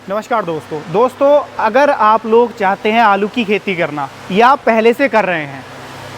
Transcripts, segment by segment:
नमस्कार दोस्तों, अगर आप लोग चाहते हैं आलू की खेती करना या आप पहले से कर रहे हैं,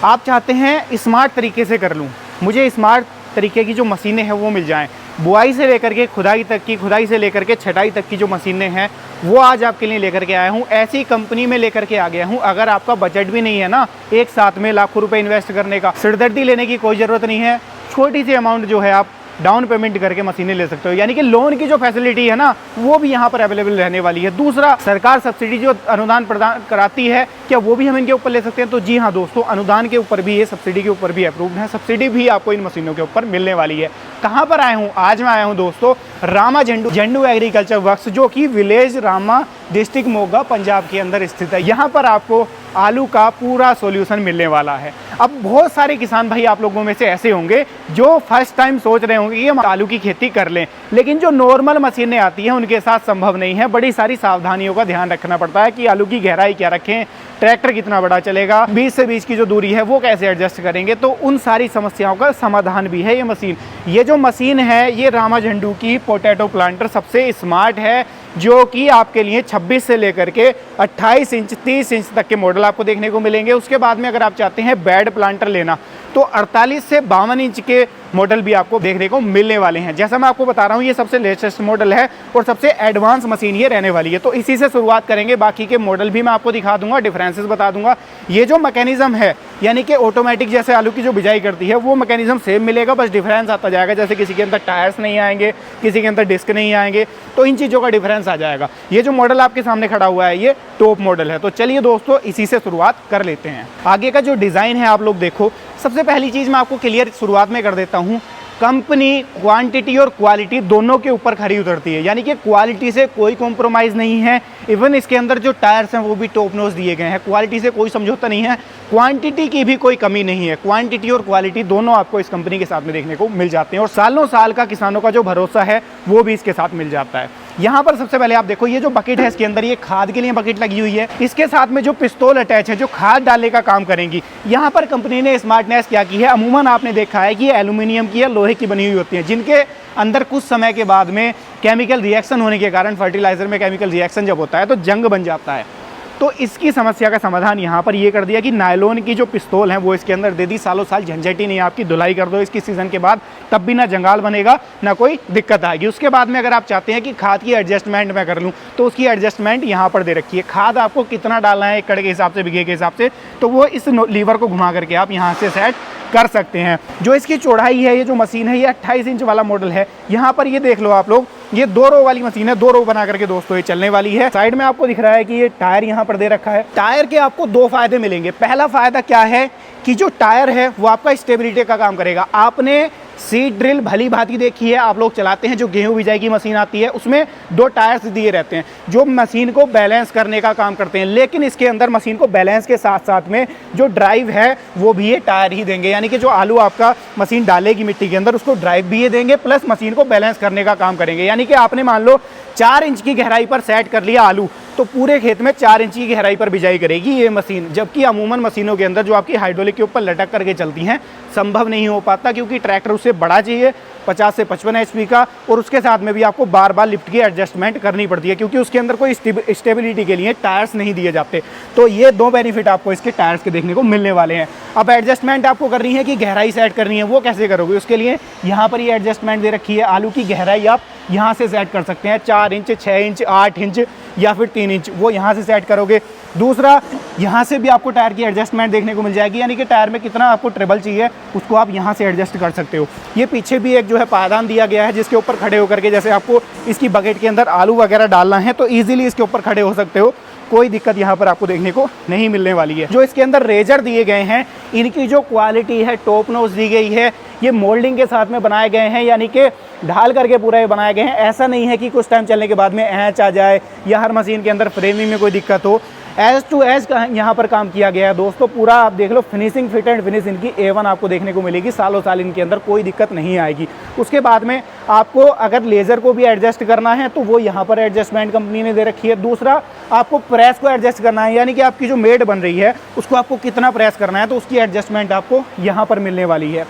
आप चाहते हैं स्मार्ट तरीके से कर लूँ, मुझे स्मार्ट तरीके की जो मशीनें हैं वो मिल जाएं, बुआई से लेकर के खुदाई तक की, खुदाई से लेकर के छटाई तक की जो मशीनें हैं वो आज आपके लिए लेकर के आया हूँ। ऐसी कंपनी में लेकर के आ गया हूँ। अगर आपका बजट भी नहीं है ना एक साथ में लाखों रुपए इन्वेस्ट करने का, सिरदर्दी लेने की कोई ज़रूरत नहीं है। छोटी सी अमाउंट जो है आप डाउन पेमेंट करके मशीनें ले सकते हो, यानी कि लोन की जो फैसिलिटी है ना वो भी यहाँ पर अवेलेबल रहने वाली है। दूसरा, सरकार सब्सिडी जो अनुदान प्रदान कराती है, क्या वो भी हम इनके ऊपर ले सकते हैं? तो जी हाँ दोस्तों, अनुदान के ऊपर भी, ये सब्सिडी के ऊपर भी अप्रूव्ड है। सब्सिडी भी आपको इन मशीनों के ऊपर मिलने वाली है। कहाँ पर आया हूँ? आज मैं आया हूँ दोस्तों रामा झंडू एग्रीकल्चर वर्क्स, जो कि विलेज रामा डिस्ट्रिक्ट मोगा पंजाब के अंदर स्थित है। यहाँ पर आपको आलू का पूरा सॉल्यूशन मिलने वाला है। अब बहुत सारे किसान भाई आप लोगों में से ऐसे होंगे जो फर्स्ट टाइम सोच रहे होंगे कि हम आलू की खेती कर लें, लेकिन जो नॉर्मल मशीनें आती हैं उनके साथ संभव नहीं है। बड़ी सारी सावधानियों का ध्यान रखना पड़ता है कि आलू की गहराई क्या रखें, ट्रैक्टर कितना बड़ा चलेगा, बीज से बीज की जो दूरी है वो कैसे एडजस्ट करेंगे। तो उन सारी समस्याओं का समाधान भी है ये मशीन। ये जो मशीन है ये रामा झंडू की पोटैटो प्लांटर सबसे स्मार्ट है, जो कि आपके लिए 26 से लेकर के 28 इंच 30 इंच तक के मॉडल आपको देखने को मिलेंगे। उसके बाद में अगर आप चाहते हैं बेड प्लांटर लेना तो 48 से 52 इंच के मॉडल भी आपको देखने को मिलने वाले हैं। जैसा मैं आपको बता रहा हूँ ये सबसे लेटेस्ट मॉडल है और सबसे एडवांस मशीन ये रहने वाली है। तो इसी से शुरुआत करेंगे, बाकी के मॉडल भी मैं आपको दिखा दूंगा, डिफरेंसेस बता दूंगा। ये जो मैकेनिज्म है यानी कि ऑटोमेटिक जैसे आलू की जो बिजाई करती है वो मैकेनिज्म सेम मिलेगा, बस डिफरेंस आता जाएगा। जैसे किसी के अंदर टायर्स नहीं आएंगे, किसी के अंदर डिस्क नहीं आएंगे, तो इन चीज़ों का डिफरेंस आ जाएगा। ये जो मॉडल आपके सामने खड़ा हुआ है ये टॉप मॉडल है। तो चलिए दोस्तों इसी से शुरुआत कर लेते हैं। आगे का जो डिज़ाइन है आप लोग देखो, सबसे पहली चीज़ मैं आपको क्लियर शुरुआत में कर देता हूँ, कंपनी क्वांटिटी और क्वालिटी दोनों के ऊपर खरी उतरती है, यानी कि क्वालिटी से कोई कॉम्प्रोमाइज़ नहीं है। इवन इसके अंदर जो टायर्स हैं वो भी टॉप नॉच दिए गए हैं, क्वालिटी से कोई समझौता नहीं है, क्वांटिटी की भी कोई कमी नहीं है। क्वांटिटी और क्वालिटी दोनों आपको इस कंपनी के साथ में देखने को मिल जाते हैं और सालों साल का किसानों का जो भरोसा है वो भी इसके साथ मिल जाता है। यहाँ पर सबसे पहले आप देखो ये जो बकेट है इसके अंदर ये खाद के लिए बकेट लगी हुई है। इसके साथ में जो पिस्तौल अटैच है जो खाद डालने का काम करेंगी, यहाँ पर कंपनी ने स्मार्टनेस क्या की है, अमूमन आपने देखा है कि ये एल्यूमिनियम की या लोहे की बनी हुई होती है, जिनके अंदर कुछ समय के बाद में केमिकल रिएक्शन होने के कारण, फर्टिलाइजर में केमिकल रिएक्शन जब होता है तो जंग बन जाता है। तो इसकी समस्या का समाधान यहाँ पर ये कर दिया कि नायलॉन की जो पिस्तौल है वो इसके अंदर दे दी। सालों साल झंझट ही नहीं, आपकी धुलाई कर दो इसकी सीज़न के बाद, तब भी ना जंगाल बनेगा ना कोई दिक्कत आएगी। उसके बाद में अगर आप चाहते हैं कि खाद की एडजस्टमेंट मैं कर लूँ तो उसकी एडजस्टमेंट यहाँ पर दे रखी है। खाद आपको कितना डालना है एकड़ के हिसाब से, बीघे के हिसाब से, तो वो इस लीवर को घुमा करके आप यहाँ से सेट कर सकते हैं। जो इसकी चौड़ाई है, ये जो मशीन है ये 28 इंच वाला मॉडल है। यहाँ पर ये देख लो आप लोग, ये 2 रो वाली मशीन है, 2 रो बना करके दोस्तों ये चलने वाली है। साइड में आपको दिख रहा है कि ये टायर यहाँ पर दे रखा है। टायर के आपको 2 फायदे मिलेंगे। पहला फायदा क्या है कि जो टायर है वो आपका स्टेबिलिटी का काम करेगा। आपने सीड ड्रिल भली भांति देखी है, आप लोग चलाते हैं, जो गेहूं बिजाई की मशीन आती है उसमें 2 टायर्स दिए रहते हैं जो मशीन को बैलेंस करने का काम करते हैं, लेकिन इसके अंदर मशीन को बैलेंस के साथ साथ में जो ड्राइव है वो भी ये टायर ही देंगे। यानी कि जो आलू आपका मशीन डालेगी मिट्टी के अंदर उसको ड्राइव भी ये देंगे, प्लस मशीन को बैलेंस करने का काम करेंगे। यानी कि आपने मान लो 4 इंच की गहराई पर सेट कर लिया आलू, तो पूरे खेत में 4 इंच की गहराई पर बिजाई करेगी ये मशीन। जबकि अमूमन मशीनों के अंदर जो आपकी हाइड्रोलिक के ऊपर लटक करके चलती हैं संभव नहीं हो पाता, क्योंकि ट्रैक्टर उससे बड़ा चाहिए 50 से 55 HP का, और उसके साथ में भी आपको बार बार लिफ्ट की एडजस्टमेंट करनी पड़ती है, क्योंकि उसके अंदर कोई स्टेबिलिटी के लिए टायर्स नहीं दिए जाते। तो ये 2 बेनिफिट आपको इसके टायर्स के देखने को मिलने वाले हैं। अब एडजस्टमेंट आपको करनी है कि गहराई सेट करनी है, वो कैसे करोगे? उसके लिए यहाँ पर ये एडजस्टमेंट दे रखी है। आलू की गहराई आप यहाँ से सेट कर सकते हैं, 4 इंच, 6 इंच, 8 इंच या फिर 3 इंच, वो यहाँ से सेट करोगे। दूसरा, यहाँ से भी आपको टायर की एडजस्टमेंट देखने को मिल जाएगी, यानी कि टायर में कितना आपको ट्रेबल चाहिए उसको आप यहाँ से एडजस्ट कर सकते हो। ये पीछे भी एक जो है पायदान दिया गया है जिसके ऊपर खड़े होकर के, जैसे आपको इसकी बकेट के अंदर आलू वगैरह डालना है तो ईजिली इसके ऊपर खड़े हो सकते हो, कोई दिक्कत यहाँ पर आपको देखने को नहीं मिलने वाली है। जो इसके अंदर रेजर दिए गए हैं इनकी जो क्वालिटी है टॉप नॉच दी गई है। ये मोल्डिंग के साथ में बनाए गए हैं, यानी कि ढाल करके पूरा ये बनाए गए हैं। ऐसा नहीं है कि कुछ टाइम चलने के बाद में ऐंच आ जाए या हर मशीन के अंदर फ्रेमिंग में कोई दिक्कत हो। एज टू एज यहाँ पर काम किया गया है दोस्तों। पूरा आप देख लो, फिनिशिंग, फिट एंड फिनिश इनकी A1 आपको देखने को मिलेगी। सालों साल इनके अंदर कोई दिक्कत नहीं आएगी। उसके बाद में आपको अगर लेज़र को भी एडजस्ट करना है तो वो यहाँ पर एडजस्टमेंट कंपनी ने दे रखी है। दूसरा, आपको प्रेस को एडजस्ट करना है, यानी कि आपकी जो मेड बन रही है उसको आपको कितना प्रेस करना है तो उसकी एडजस्टमेंट आपको यहाँ पर मिलने वाली है।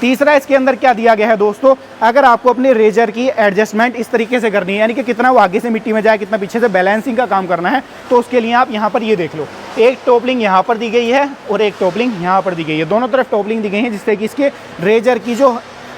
तीसरा इसके अंदर क्या दिया गया है दोस्तों, अगर आपको अपने रेजर की एडजस्टमेंट इस तरीके से करनी है, यानी कि कितना वो आगे से मिट्टी में जाए, कितना पीछे से, बैलेंसिंग का काम करना है, तो उसके लिए आप यहाँ पर ये देख लो, एक टॉपलिंग यहाँ पर दी गई है और एक टॉपलिंग यहाँ पर दी गई है। दोनों तरफ टॉपलिंग दी गई है जिससे कि इसके रेजर की जो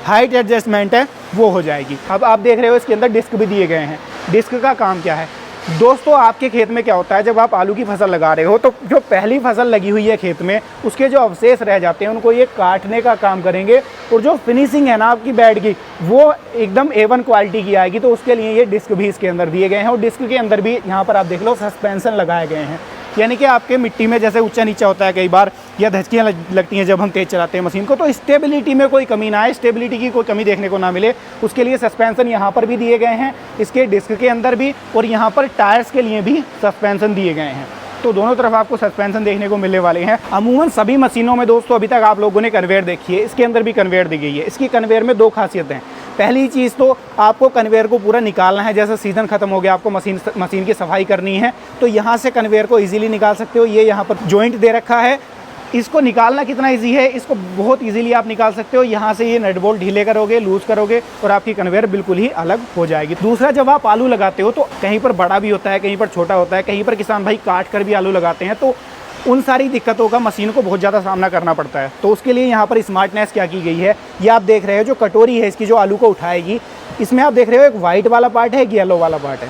हाइट एडजस्टमेंट है वो हो जाएगी। अब आप देख रहे हो इसके अंदर डिस्क भी दिए गए हैं। डिस्क का काम क्या है दोस्तों, आपके खेत में क्या होता है, जब आप आलू की फसल लगा रहे हो तो जो पहली फसल लगी हुई है खेत में, उसके जो अवशेष रह जाते हैं उनको ये काटने का काम करेंगे, और जो फिनिशिंग है ना आपकी बेड की वो एकदम A1 क्वालिटी की आएगी। तो उसके लिए ये डिस्क भी इसके अंदर दिए गए हैं, और डिस्क के अंदर भी यहाँ पर आप देख लो सस्पेंशन लगाए गए हैं, यानी कि आपके मिट्टी में जैसे ऊंचा नीचा होता है कई बार, या धचकियाँ लगती हैं जब हम तेज़ चलाते हैं मशीन को, तो स्टेबिलिटी में कोई कमी ना आए, स्टेबिलिटी की कोई कमी देखने को ना मिले, उसके लिए सस्पेंशन यहाँ पर भी दिए गए हैं, इसके डिस्क के अंदर भी, और यहाँ पर टायर्स के लिए भी सस्पेंशन दिए गए हैं। तो दोनों तरफ आपको सस्पेंशन देखने को मिलने वाले हैं। अमूमन सभी मशीनों में दोस्तों अभी तक आप लोगों ने कन्वेयर देखी है, इसके अंदर भी कन्वेयर दी गई है। इसकी कन्वेयर में दो खासियतें हैं। पहली चीज़ तो आपको कन्वेयर को पूरा निकालना है, जैसे सीज़न ख़त्म हो गया, आपको मशीन की सफाई करनी है, तो यहाँ से कन्वेयर को इजीली निकाल सकते हो। ये यहाँ पर जॉइंट दे रखा है, इसको निकालना कितना इजी है, इसको बहुत इजीली आप निकाल सकते हो। यहाँ से ये नट बोल्ट ढीले करोगे, लूज करोगे, और आपकी कन्वेयर बिल्कुल ही अलग हो जाएगी। दूसरा, जब आप आलू लगाते हो तो कहीं पर बड़ा भी होता है, कहीं पर छोटा होता है, कहीं पर किसान भाई काट कर भी आलू लगाते हैं, तो उन सारी दिक्कतों का मशीन को बहुत ज़्यादा सामना करना पड़ता है। तो उसके लिए यहाँ पर स्मार्टनेस क्या की गई है, ये आप देख रहे हो, जो कटोरी है इसकी जो आलू को उठाएगी, इसमें आप देख रहे हो एक वाइट वाला पार्ट है, एक येलो वाला पार्ट है।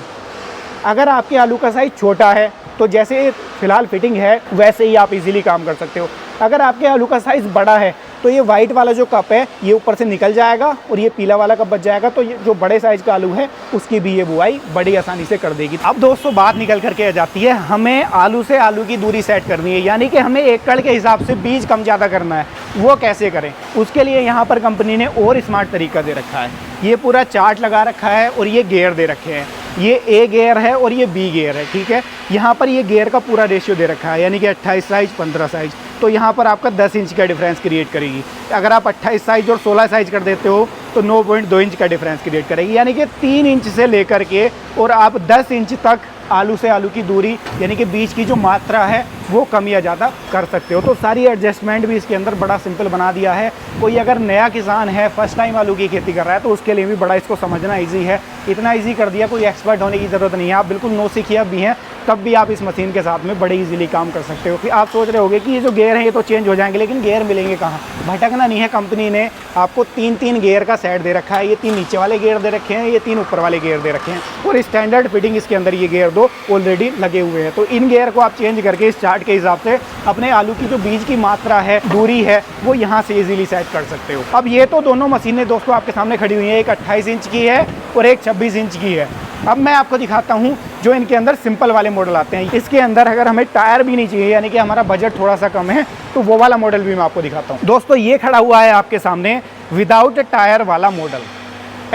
अगर आपके आलू का साइज़ छोटा है तो जैसे फ़िलहाल फिटिंग है वैसे ही आप इजीली काम कर सकते हो। अगर आपके आलू का साइज़ बड़ा है तो ये वाइट वाला जो कप है ये ऊपर से निकल जाएगा और ये पीला वाला कप बच जाएगा, तो ये जो बड़े साइज़ का आलू है उसकी भी ये बुआई बड़ी आसानी से कर देगी। अब दोस्तों बात निकल करके आ जाती है, हमें आलू से आलू की दूरी सेट करनी है, यानी कि हमें एकड़ के हिसाब से बीज कम ज़्यादा करना है। वो कैसे करें, उसके लिए यहाँ पर कंपनी ने और स्मार्ट तरीका दे रखा है। ये पूरा चार्ट लगा रखा है और ये गेयर दे रखे हैं, ये ए गेयर है और ये बी गेयर है, ठीक है। यहाँ पर ये गेयर का पूरा रेशियो दे रखा है, यानी कि 28 साइज 15 साइज, तो यहाँ पर आपका 10 इंच का डिफरेंस क्रिएट करेगी। अगर आप 28 साइज और 16 साइज कर देते हो तो 9.2 इंच का डिफरेंस क्रिएट करेगी, यानी कि 3 इंच से लेकर के और आप 10 इंच तक आलू से आलू की दूरी, यानी कि बीज की जो मात्रा है वो कम या ज़्यादा कर सकते हो। तो सारी एडजस्टमेंट भी इसके अंदर बड़ा सिंपल बना दिया है। कोई अगर नया किसान है, फर्स्ट टाइम आलू की खेती कर रहा है, तो उसके लिए भी बड़ा इसको समझना ईजी है। इतना ईजी कर दिया, कोई एक्सपर्ट होने की ज़रूरत नहीं है, आप बिल्कुल नौसिखिया भी हैं तब भी आप इस मशीन के साथ में बड़े इजीली काम कर सकते हो। कि आप सोच रहे होगे कि ये जो गेयर है ये तो चेंज हो जाएंगे, लेकिन गेयर मिलेंगे कहाँ, भटकना नहीं है। कंपनी ने आपको 3-3 गेयर का सेट दे रखा है, ये 3 नीचे वाले गेयर दे रखे हैं, ये 3 ऊपर वाले गेयर दे रखे हैं, और स्टैंडर्ड फिटिंग इसके अंदर ये गेयर दो ऑलरेडी लगे हुए हैं। तो इन गेयर को आप चेंज करके इस चार्ट के हिसाब से अपने आलू की जो बीज की मात्रा है, दूरी है, वो यहाँ से इजीली सेट कर सकते हो। अब ये तो दोनों मशीनें दोस्तों आपके सामने खड़ी हुई हैं, एक 28 इंच की है और एक 26 इंच की है। अब मैं आपको दिखाता हूँ जो इनके अंदर सिंपल वाले मॉडल आते हैं। इसके अंदर अगर हमें टायर भी नहीं चाहिए, यानी कि हमारा बजट थोड़ा सा कम है, तो वो वाला मॉडल भी मैं आपको दिखाता हूँ। दोस्तों ये खड़ा हुआ है आपके सामने विदाउट टायर वाला मॉडल,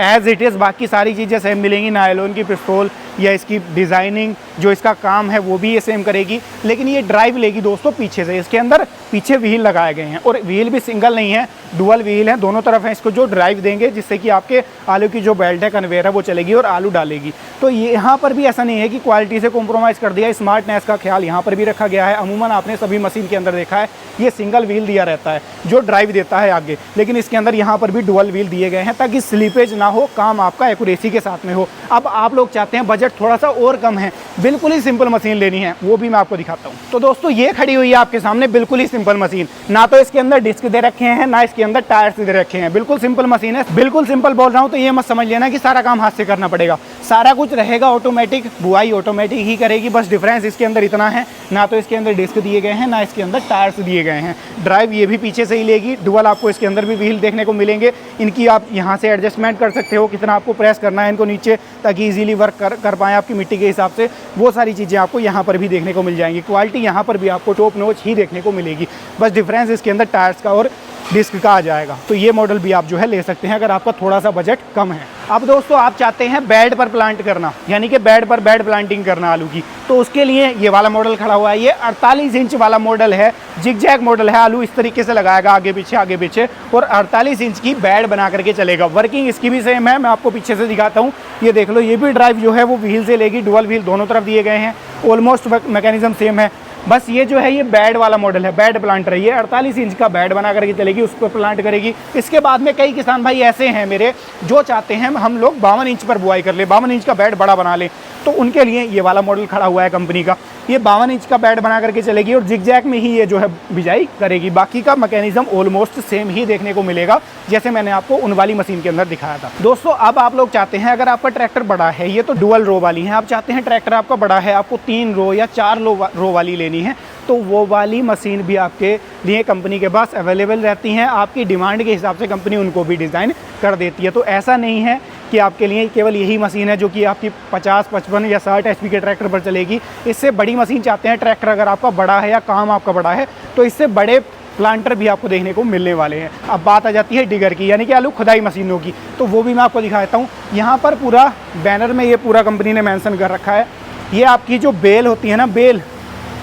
एज इट इज़ बाकी सारी चीज़ें सेम मिलेंगी, नायलॉन की पिस्तौल या इसकी डिज़ाइनिंग जो इसका काम है वो भी ये सेम करेगी, लेकिन ये ड्राइव लेगी दोस्तों पीछे से। इसके अंदर पीछे व्हील लगाए गए हैं और व्हील भी सिंगल नहीं है, डुअल व्हील है, दोनों तरफ है, इसको जो ड्राइव देंगे जिससे कि आपके आलू की जो बेल्ट है, कन्वेयर है, वो चलेगी और आलू डालेगी। तो ये यहाँ पर भी ऐसा नहीं है कि क्वालिटी से कॉम्प्रोमाइज़ कर दिया, स्मार्टनेस का ख्याल यहाँ पर भी रखा गया है। अमूमन आपने सभी मशीन के अंदर देखा है ये सिंगल व्हील दिया रहता है जो ड्राइव देता है आगे, लेकिन इसके अंदर यहाँ पर भी डुअल व्हील दिए गए हैं ताकि स्लीपेज ना हो, काम आपका एक्यूरेसी के साथ में हो। अब आप लोग चाहते हैं बजट थोड़ा सा और कम है, बिल्कुल ही सिंपल मशीन लेनी है, वो भी मैं आपको दिखाता हूँ। तो दोस्तों ये खड़ी हुई है आपके सामने बिल्कुल ही सिंपल मशीन, ना तो इसके अंदर डिस्क दे रखे हैं, ना इसके अंदर टायर्स दे रखे हैं, बिल्कुल सिंपल मशीन है। बिल्कुल सिंपल बोल रहा हूँ तो ये मत समझ लेना कि सारा काम हाथ से करना पड़ेगा, सारा कुछ रहेगा ऑटोमेटिक, बुआई ऑटोमेटिक ही करेगी। बस डिफरेंस इसके अंदर इतना है, ना तो इसके अंदर डिस्क दिए गए हैं, ना इसके अंदर टायर्स दिए गए हैं। ड्राइव ये भी पीछे से ही लेगी, डुअल आपको इसके अंदर भी व्हील देखने को मिलेंगे। इनकी आप यहाँ से एडजस्टमेंट कर सकते हो, कितना आपको प्रेस करना है इनको नीचे ताकि इजीली वर्क कर पाएँ आपकी मिट्टी के हिसाब से, वो सारी चीज़ें आपको यहाँ पर भी देखने को मिल जाएंगी। क्वालिटी यहाँ पर भी आपको टॉप नॉच ही देखने को मिलेगी, बस डिफरेंस इसके अंदर टायर्स का और डिस्क का आ जाएगा। तो ये मॉडल भी आप जो है ले सकते हैं अगर आपका थोड़ा सा बजट कम है। अब दोस्तों आप चाहते हैं बेड पर प्लांट करना, यानी कि बेड पर बेड प्लांटिंग करना आलू की, तो उसके लिए ये वाला मॉडल खड़ा हुआ है। ये 48 इंच वाला मॉडल है, जिगजैग मॉडल है। आलू इस तरीके से लगाएगा आगे पीछे और 48 इंच की बेड बना करके चलेगा। वर्किंग इसकी भी सेम है, मैं आपको पीछे से दिखाता हूँ। ये देख लो, ये भी ड्राइव जो है वो व्हील से लेगी, डुअल व्हील दोनों तरफ दिए गए हैं, ऑलमोस्ट मैकेनिज्म सेम है। बस ये जो है ये बेड वाला मॉडल है, बेड प्लांटर है। ये 48 इंच का बेड बना करके चलेगी, उस पर प्लांट करेगी। इसके बाद में कई किसान भाई ऐसे हैं मेरे जो चाहते हैं हम लोग 52 इंच पर बुआई कर ले, 52 इंच का बेड बड़ा बना ले, तो उनके लिए ये वाला मॉडल खड़ा हुआ है कंपनी का। ये 52 इंच का बेड बना करके चलेगी और जिगजैग में ही ये जो है बिजाई करेगी। बाकी का मैकेनिज्म ऑलमोस्ट सेम ही देखने को मिलेगा जैसे मैंने आपको उन वाली मशीन के अंदर दिखाया था। दोस्तों अब आप लोग चाहते हैं, अगर आपका ट्रैक्टर बड़ा है, ये तो डुअल रो वाली है, आप चाहते हैं ट्रैक्टर आपका बड़ा है, आपको 3 रो या 4 रो वाली लेनी है, तो वो वाली मशीन भी आपके लिए कंपनी के पास अवेलेबल रहती हैं। आपकी डिमांड के हिसाब से कंपनी उनको भी डिज़ाइन कर देती है। तो ऐसा नहीं है कि आपके लिए केवल यही मशीन है जो कि आपकी 50, 55 या 60 HP के ट्रैक्टर पर चलेगी। इससे बड़ी मशीन चाहते हैं ट्रैक्टर अगर आपका बड़ा है या काम आपका बड़ा है, तो इससे बड़े प्लांटर भी आपको देखने को मिलने वाले हैं। अब बात आ जाती है डिगर की, यानी कि आलू खुदाई मशीनों की, तो वो भी मैं आपको दिखा देता हूँ। यहाँ पर पूरा बैनर में ये पूरा कंपनी ने मेंशन कर रखा है। ये आपकी जो बेल होती है ना, बेल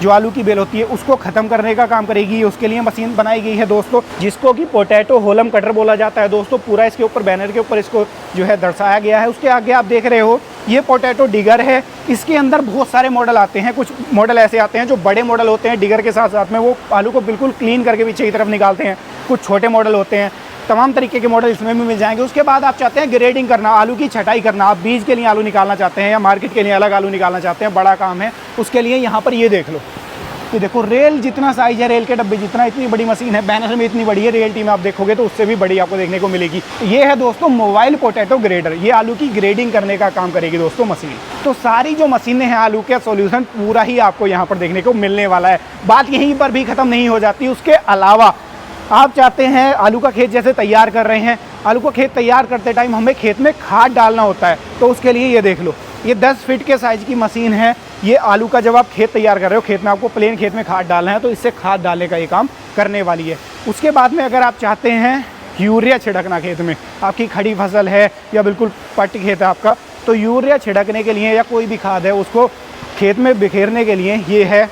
जो आलू की बेल होती है उसको ख़त्म करने का काम करेगी, उसके लिए मशीन बनाई गई है दोस्तों, जिसको कि पोटैटो होलम कटर बोला जाता है दोस्तों। पूरा इसके ऊपर बैनर के ऊपर इसको जो है दर्शाया गया है। उसके आगे आप देख रहे हो ये पोटैटो डिगर है। इसके अंदर बहुत सारे मॉडल आते हैं। कुछ मॉडल ऐसे आते हैं जो बड़े मॉडल होते हैं, डिगर के साथ साथ में वो आलू को बिल्कुल क्लीन करके पीछे की तरफ निकालते हैं। कुछ छोटे मॉडल होते हैं, तमाम तरीके के मॉडल इसमें भी मिल जाएंगे। उसके बाद आप चाहते हैं ग्रेडिंग करना, आलू की छटाई करना, आप बीज के लिए आलू निकालना चाहते हैं या मार्केट के लिए अलग आलू निकालना चाहते हैं, बड़ा काम है, उसके लिए यहाँ पर ये देख लो, ये देखो रेल जितना साइज है, रेल के डब्बे जितना, इतनी बड़ी मशीन है। बैनर में इतनी बड़ी है, रियलिटी में आप देखोगे तो उससे भी बड़ी आपको देखने को मिलेगी। ये है दोस्तों मोबाइल पोटैटो ग्रेडर, ये आलू की ग्रेडिंग करने का काम करेगी दोस्तों मशीन। तो सारी जो मशीनें हैं आलू के सॉल्यूशन पूरा ही आपको यहाँ पर देखने को मिलने वाला है। बात यहीं पर भी ख़त्म नहीं हो जाती। उसके अलावा आप चाहते हैं आलू का खेत जैसे तैयार कर रहे हैं, आलू का खेत तैयार करते टाइम हमें खेत में खाद डालना होता है, तो उसके लिए ये देख लो, ये 10 फीट के साइज़ की मशीन है। ये आलू का जब आप खेत तैयार कर रहे हो, खेत में आपको प्लेन खेत में खाद डालना है, तो इससे खाद डालने का ये काम करने वाली है। उसके बाद में अगर आप चाहते हैं यूरिया छिड़कना खेत में, आपकी खड़ी फसल है या बिल्कुल पट्टी खेत है आपका, तो यूरिया छिड़कने के लिए या कोई भी खाद है उसको खेत में बिखेरने के लिए ये है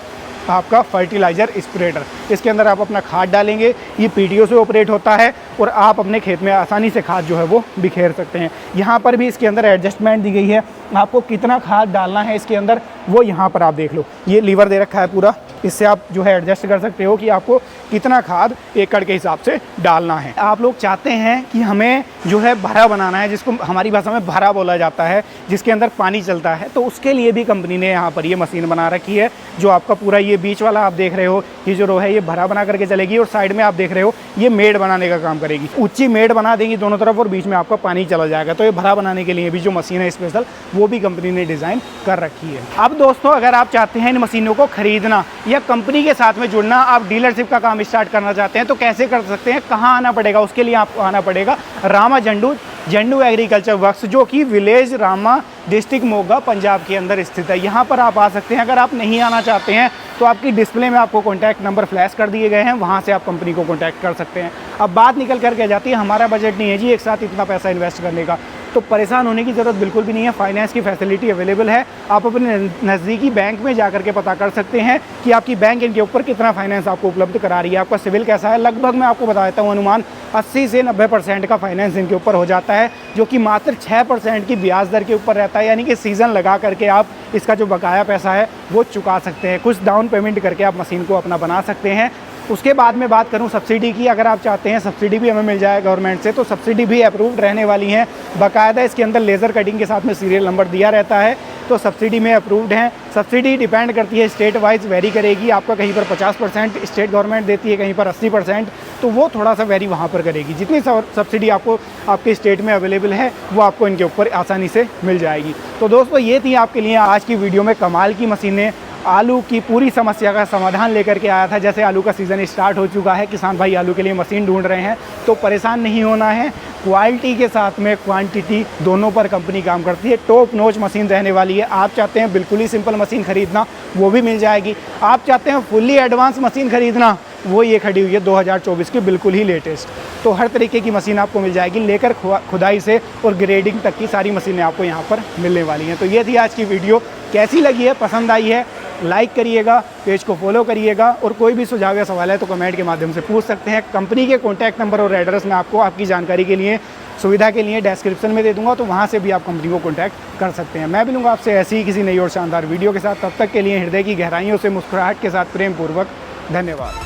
आपका फर्टिलाइज़र स्प्रेडर। इसके अंदर आप अपना खाद डालेंगे, ये PTO से ऑपरेट होता है और आप अपने खेत में आसानी से खाद जो है वो बिखेर सकते हैं। यहाँ पर भी इसके अंदर एडजस्टमेंट दी गई है, आपको कितना खाद डालना है इसके अंदर वो यहाँ पर आप देख लो, ये लीवर दे रखा है पूरा, इससे आप जो है एडजस्ट कर सकते हो कि आपको कितना खाद एकड़ के हिसाब से डालना है। आप लोग चाहते हैं कि हमें जो है भरा बनाना है, जिसको हमारी भाषा में भरा बोला जाता है, जिसके अंदर पानी चलता है, तो उसके लिए भी कंपनी ने यहाँ पर ये मशीन बना रखी है। जो आपका पूरा ये बीच वाला आप देख रहे हो, ये जो रो है ये भरा बना करके चलेगी और साइड में आप देख रहे हो ये मेड़ बनाने का काम करेगी। ऊंची मेड़ बना देंगी दोनों तरफ और बीच में आपका पानी चला जाएगा। तो ये भरा बनाने के लिए भी जो मशीन है स्पेशल, वो भी कंपनी ने डिज़ाइन कर रखी है। अब दोस्तों अगर आप चाहते हैं इन मशीनों को खरीदना या कंपनी के साथ में जुड़ना, आप डीलरशिप का काम स्टार्ट करना चाहते हैं, तो कैसे कर सकते हैं, कहाँ आना पड़ेगा? उसके लिए आपको आना पड़ेगा रामा जंडू एग्रीकल्चर वर्क्स, जो कि विलेज रामा डिस्ट्रिक्ट मोगा पंजाब के अंदर स्थित है। यहाँ पर आप आ सकते हैं। अगर आप नहीं आना चाहते हैं तो आपकी डिस्प्ले में आपको कॉन्टैक्ट नंबर फ्लैश कर दिए गए हैं, वहाँ से आप कंपनी को कॉन्टैक्ट कर सकते हैं। अब बात निकल कर के जाती है, हमारा बजट नहीं है जी एक साथ इतना पैसा इन्वेस्ट करने का, तो परेशान होने की ज़रूरत बिल्कुल भी नहीं है। फाइनेंस की फैसिलिटी अवेलेबल है। आप अपने नज़दीकी बैंक में जाकर के पता कर सकते हैं कि आपकी बैंक इनके ऊपर कितना फाइनेंस आपको उपलब्ध करा रही है, आपका सिविल कैसा है। लगभग मैं आपको बता देता हूँ, अनुमान 80 से 90% का फाइनेंस इनके ऊपर हो जाता है, जो कि मात्र 6% की ब्याज दर के ऊपर रहता है। यानी कि सीज़न लगा करके आप इसका जो बकाया पैसा है वो चुका सकते हैं। कुछ डाउन पेमेंट करके आप मशीन को अपना बना सकते हैं। उसके बाद में बात करूं सब्सिडी की, अगर आप चाहते हैं सब्सिडी भी हमें मिल जाए गवर्नमेंट से, तो सब्सिडी भी अप्रूव्ड रहने वाली है। बाकायदा इसके अंदर लेज़र कटिंग के साथ में सीरियल नंबर दिया रहता है, तो सब्सिडी में अप्रूव्ड हैं। सब्सिडी डिपेंड करती है, स्टेट वाइज वेरी करेगी। आपका कहीं पर 50% स्टेट गवर्नमेंट देती है, कहीं पर 80%, तो वो थोड़ा सा वेरी वहाँ पर करेगी। जितनी सब्सिडी आपको आपके स्टेट में अवेलेबल है वो आपको इनके ऊपर आसानी से मिल जाएगी। तो दोस्तों ये थी आपके लिए आज की वीडियो में कमाल की मशीनें। आलू की पूरी समस्या का समाधान लेकर के आया था। जैसे आलू का सीज़न स्टार्ट हो चुका है, किसान भाई आलू के लिए मशीन ढूंढ रहे हैं, तो परेशान नहीं होना है। क्वालिटी के साथ में क्वांटिटी दोनों पर कंपनी काम करती है। टॉप नॉच मशीन रहने वाली है। आप चाहते हैं बिल्कुल ही सिंपल मशीन खरीदना, वो भी मिल जाएगी। आप चाहते हैं फुल्ली एडवांस मशीन खरीदना, वो ये खड़ी हुई है 2024 की बिल्कुल ही लेटेस्ट। तो हर तरीके की मशीन आपको मिल जाएगी, लेकर खुदाई से और ग्रेडिंग तक की सारी मशीनें आपको यहाँ पर मिलने वाली हैं। तो ये थी आज की वीडियो। कैसी लगी है, पसंद आई है, लाइक करिएगा, पेज को फॉलो करिएगा, और कोई भी सुझाव या सवाल है तो कमेंट के माध्यम से पूछ सकते हैं। कंपनी के कॉन्टैक्ट नंबर और एड्रेस मैं आपको आपकी जानकारी के लिए सुविधा के लिए डिस्क्रिप्शन में दे दूंगा, तो वहाँ से भी आप कंपनी को कॉन्टैक्ट कर सकते हैं। मैं मिलूंगा आपसे ऐसी ही किसी नई और शानदार वीडियो के साथ। तब तक के लिए हृदय की गहराइयों से मुस्कुराहट के साथ प्रेम पूर्वक धन्यवाद।